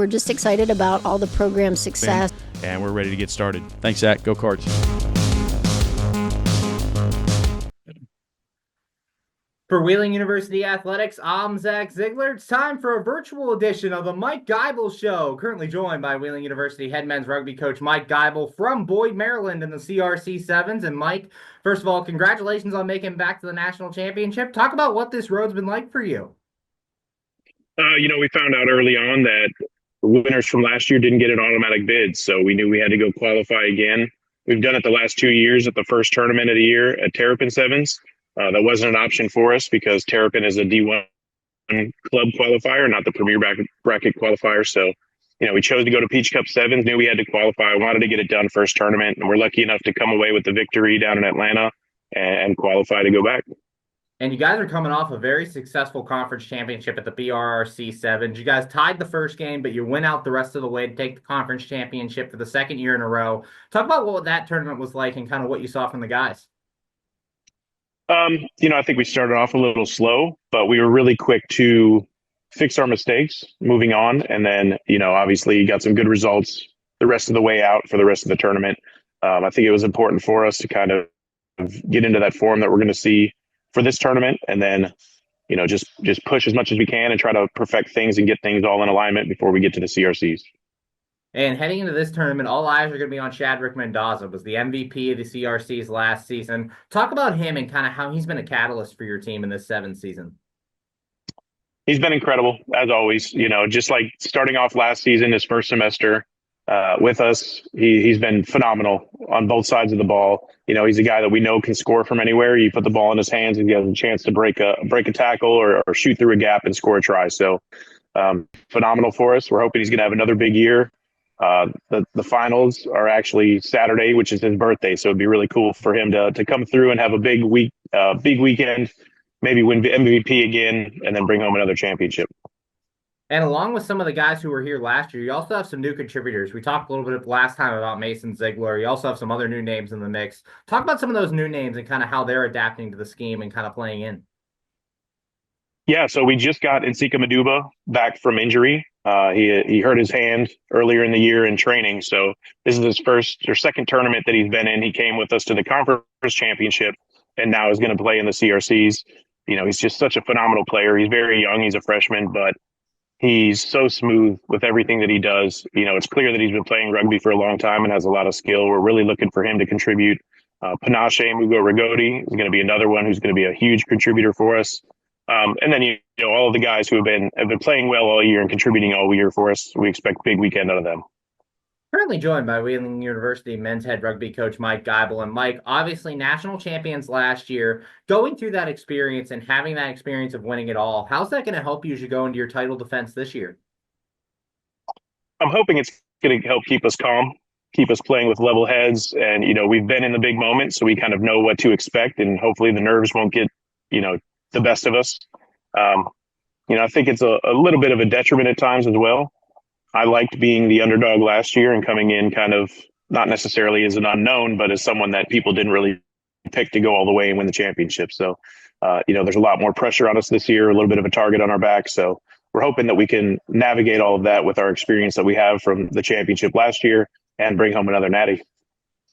We're just excited about all the program success. And we're ready to get started. Thanks, Zach. Go Cards. For Wheeling University Athletics, I'm Zach Ziegler. It's time for a virtual edition of the Mike Geibel Show. Currently joined by Wheeling University head men's rugby coach Mike Geibel from Boyd, Maryland in the CRC Sevens. And Mike, first of all, congratulations on making it back to the national championship. Talk about what this road's been like for you. We found out early on that winners from last year didn't get an automatic bid, so we knew we had to go qualify again. We've done it the last 2 years at the first tournament of the year at Terrapin Sevens. That wasn't an option for us because Terrapin is a D1 club qualifier, not the premier bracket qualifier. So, we chose to go to Peach Cup Sevens, knew we had to qualify, wanted to get it done first tournament, and we're lucky enough to come away with the victory down in Atlanta and qualify to go back. And you guys are coming off a very successful conference championship at the BRRC Sevens. You guys tied the first game, but you went out the rest of the way to take the conference championship for the second year in a row. Talk about what that tournament was like and kind of what you saw from the guys. I think we started off a little slow, but we were really quick to fix our mistakes moving on. And then, obviously got some good results the rest of the way out for the rest of the tournament. I think it was important for us to kind of get into that form that we're going to see for this tournament, and then just push as much as we can and try to perfect things and get things all in alignment before we get to the CRCs. And heading into this tournament, all eyes are going to be on Shadrick Mendoza, was the MVP of the CRCs last season. Talk about him and kind of how he's been a catalyst for your team in this seventh season. He's been incredible, as always. Just like starting off last season, his first semester with us, he's been phenomenal on both sides of the ball. He's a guy that we know can score from anywhere. You put the ball in his hands and he has a chance to break a tackle or shoot through a gap and score a try. So phenomenal for us. We're hoping he's going to have another big year. The finals are actually Saturday, which is his birthday. So it'd be really cool for him to come through and have a big weekend, maybe win MVP again, and then bring home another championship. And along with some of the guys who were here last year, you also have some new contributors. We talked a little bit last time about Mason Ziegler. You also have some other new names in the mix. Talk about some of those new names and kind of how they're adapting to the scheme and kind of playing in. Yeah, so we just got Nsika Maduba back from injury. He hurt his hand earlier in the year in training. So this is his first or second tournament that he's been in. He came with us to the conference championship and now is going to play in the CRCs. He's just such a phenomenal player. He's very young. He's a freshman, but he's so smooth with everything that he does. It's clear that he's been playing rugby for a long time and has a lot of skill. We're really looking for him to contribute. Panache Mugo Rigodi is going to be another one who's going to be a huge contributor for us. And then, all of the guys who have been playing well all year and contributing all year for us, we expect a big weekend out of them. Currently joined by Wheeling University men's head rugby coach Mike Geibel. And Mike, obviously national champions last year, going through that experience and having that experience of winning it all, how's that going to help you as you go into your title defense this year? I'm hoping it's going to help keep us calm, keep us playing with level heads. And, we've been in the big moments, so we kind of know what to expect, and hopefully the nerves won't get, the best of us. I think it's a little bit of a detriment at times as well. I liked being the underdog last year and coming in kind of not necessarily as an unknown, but as someone that people didn't really pick to go all the way and win the championship. So, there's a lot more pressure on us this year, a little bit of a target on our back. So we're hoping that we can navigate all of that with our experience that we have from the championship last year and bring home another natty.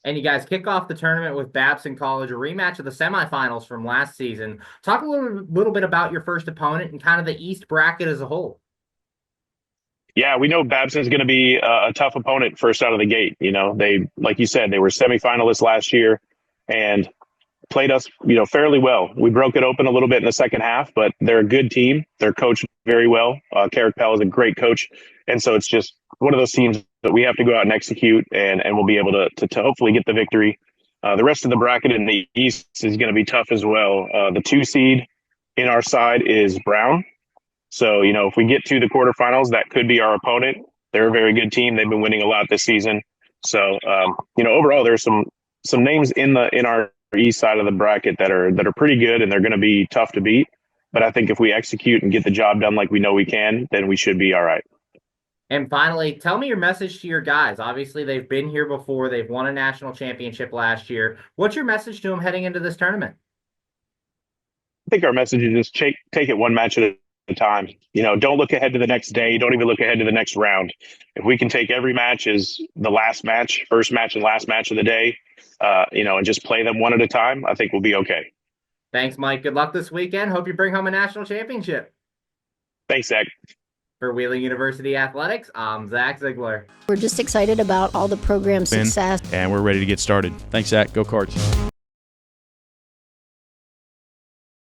And you guys kick off the tournament with Babson College, a rematch of the semifinals from last season. Talk a little bit about your first opponent and kind of the East bracket as a whole. Yeah, we know Babson's going to be a tough opponent first out of the gate. They, like you said, they were semifinalists last year and played us, fairly well. We broke it open a little bit in the second half, but they're a good team. They're coached very well. Carrick Pell is a great coach. And so it's just one of those teams that we have to go out and execute, and we'll be able to hopefully get the victory. The rest of the bracket in the East is going to be tough as well. The 2 seed in our side is Brown. So, if we get to the quarterfinals, that could be our opponent. They're a very good team. They've been winning a lot this season. So, overall, there's some names in our East side of the bracket that are pretty good, and they're going to be tough to beat. But I think if we execute and get the job done like we know we can, then we should be all right. And finally, tell me your message to your guys. Obviously, they've been here before. They've won a national championship last year. What's your message to them heading into this tournament? I think our message is just take it one match at a time. Don't look ahead to the next day. Don't even look ahead to the next round. If we can take every match as the last match, first match and last match of the day, and just play them one at a time, I think we'll be okay. Thanks, Mike. Good luck this weekend. Hope you bring home a national championship. Thanks, Zach. For Wheeling University Athletics, I'm Zach Ziegler. We're just excited about all the program success. And we're ready to get started. Thanks, Zach. Go Cards.